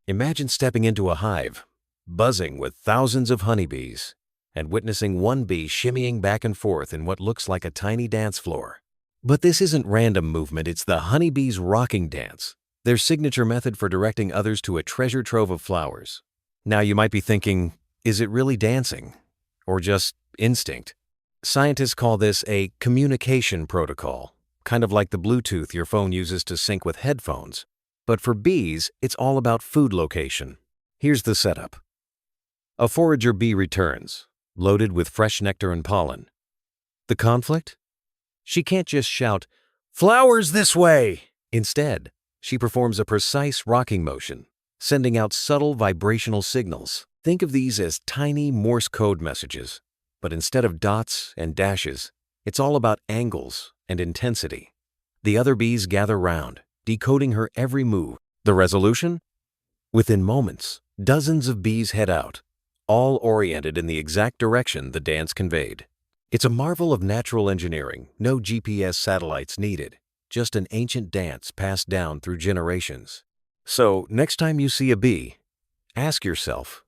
Imagine stepping into a hive, buzzing with thousands of honeybees, and witnessing one bee shimmying back and forth in what looks like a tiny dance floor. But this isn't random movement, it's the honeybees' rocking dance, their signature method for directing others to a treasure trove of flowers. Now you might be thinking, is it really dancing? Or just instinct? Scientists call this a communication protocol, kind of like the Bluetooth your phone uses to sync with headphones. But for bees, it's all about food location. Here's the setup. A forager bee returns, loaded with fresh nectar and pollen. The conflict? She can't just shout, "Flowers this way!" Instead, she performs a precise rocking motion, sending out subtle vibrational signals. Think of these as tiny Morse code messages, but instead of dots and dashes, it's all about angles and intensity. The other bees gather round, decoding her every move. The resolution? Within moments, dozens of bees head out, all oriented in the exact direction the dance conveyed. It's a marvel of natural engineering, no GPS satellites needed, just an ancient dance passed down through generations. So, next time you see a bee, ask yourself,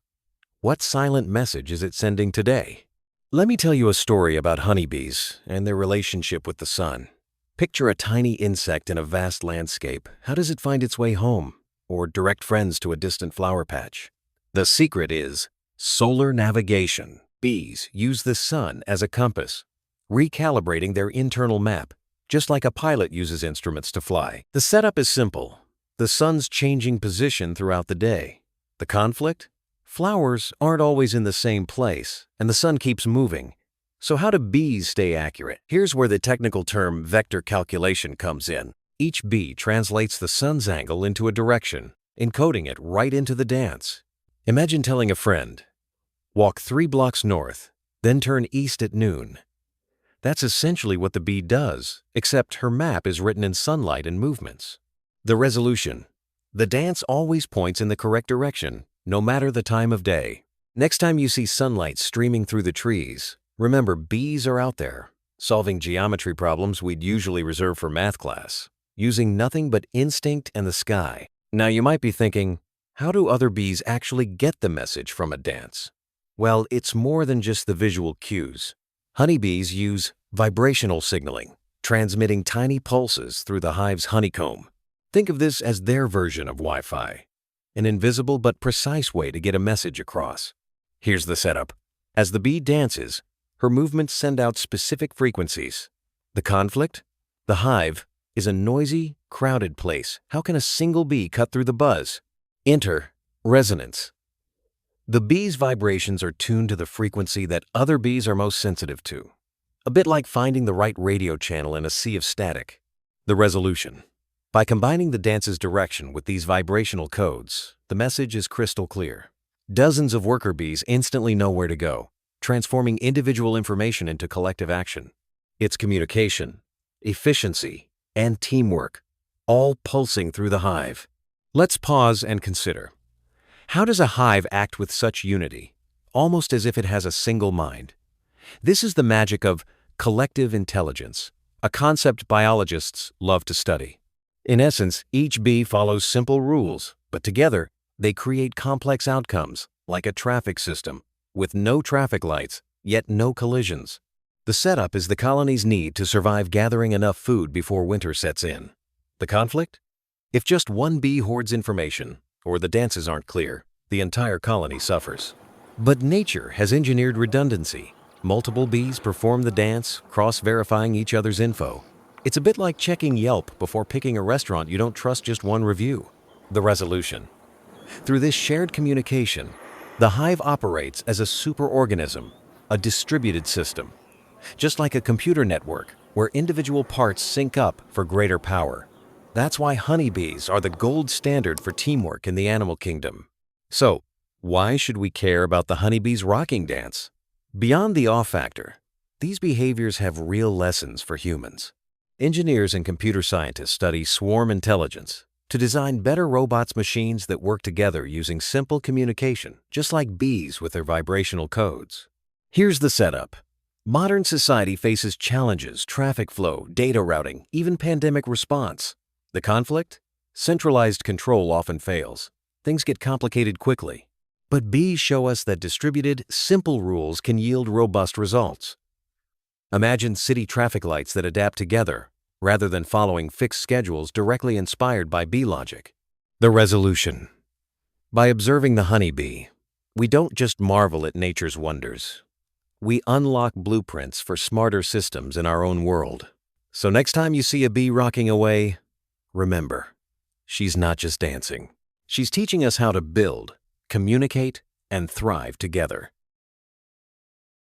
what silent message is it sending today? Let me tell you a story about honeybees and their relationship with the sun. Picture a tiny insect in a vast landscape. How does it find its way home, or direct friends to a distant flower patch? The secret is solar navigation. Bees use the sun as a compass, recalibrating their internal map, just like a pilot uses instruments to fly. The setup is simple. The sun's changing position throughout the day. The conflict? Flowers aren't always in the same place, and the sun keeps moving. So how do bees stay accurate? Here's where the technical term vector calculation comes in. Each bee translates the sun's angle into a direction, encoding it right into the dance. Imagine telling a friend, "Walk 3 blocks north, then turn east at noon." That's essentially what the bee does, except her map is written in sunlight and movements. The resolution. The dance always points in the correct direction, no matter the time of day. Next time you see sunlight streaming through the trees, remember bees are out there, solving geometry problems we'd usually reserve for math class, using nothing but instinct and the sky. Now you might be thinking, how do other bees actually get the message from a dance? Well, it's more than just the visual cues. Honeybees use vibrational signaling, transmitting tiny pulses through the hive's honeycomb. Think of this as their version of Wi-Fi, an invisible but precise way to get a message across. Here's the setup. As the bee dances, her movements send out specific frequencies. The conflict? The hive is a noisy, crowded place. How can a single bee cut through the buzz? Enter resonance. The bee's vibrations are tuned to the frequency that other bees are most sensitive to. A bit like finding the right radio channel in a sea of static. The resolution. By combining the dance's direction with these vibrational codes, the message is crystal clear. Dozens of worker bees instantly know where to go, transforming individual information into collective action. It's communication, efficiency, and teamwork, all pulsing through the hive. Let's pause and consider. How does a hive act with such unity, almost as if it has a single mind? This is the magic of collective intelligence, a concept biologists love to study. In essence, each bee follows simple rules, but together, they create complex outcomes, like a traffic system, with no traffic lights, yet no collisions. The setup is the colony's need to survive gathering enough food before winter sets in. The conflict? If just one bee hoards information, or the dances aren't clear, the entire colony suffers. But nature has engineered redundancy. Multiple bees perform the dance, cross-verifying each other's info. It's a bit like checking Yelp before picking a restaurant you don't trust just one review. The resolution. Through this shared communication, the hive operates as a superorganism, a distributed system. Just like a computer network, where individual parts sync up for greater power. That's why honeybees are the gold standard for teamwork in the animal kingdom. So, why should we care about the honeybee's rocking dance? Beyond the awe factor, these behaviors have real lessons for humans. Engineers and computer scientists study swarm intelligence to design better robots machines that work together using simple communication, just like bees with their vibrational codes. Here's the setup. Modern society faces challenges, traffic flow, data routing, even pandemic response. The conflict? Centralized control often fails. things get complicated quickly. But bees show us that distributed, simple rules can yield robust results. Imagine city traffic lights that adapt together, rather than following fixed schedules directly inspired by bee logic. The resolution. By observing the honeybee, we don't just marvel at nature's wonders. We unlock blueprints for smarter systems in our own world. So next time you see a bee rocking away, remember, she's not just dancing. She's teaching us how to build, communicate, and thrive together.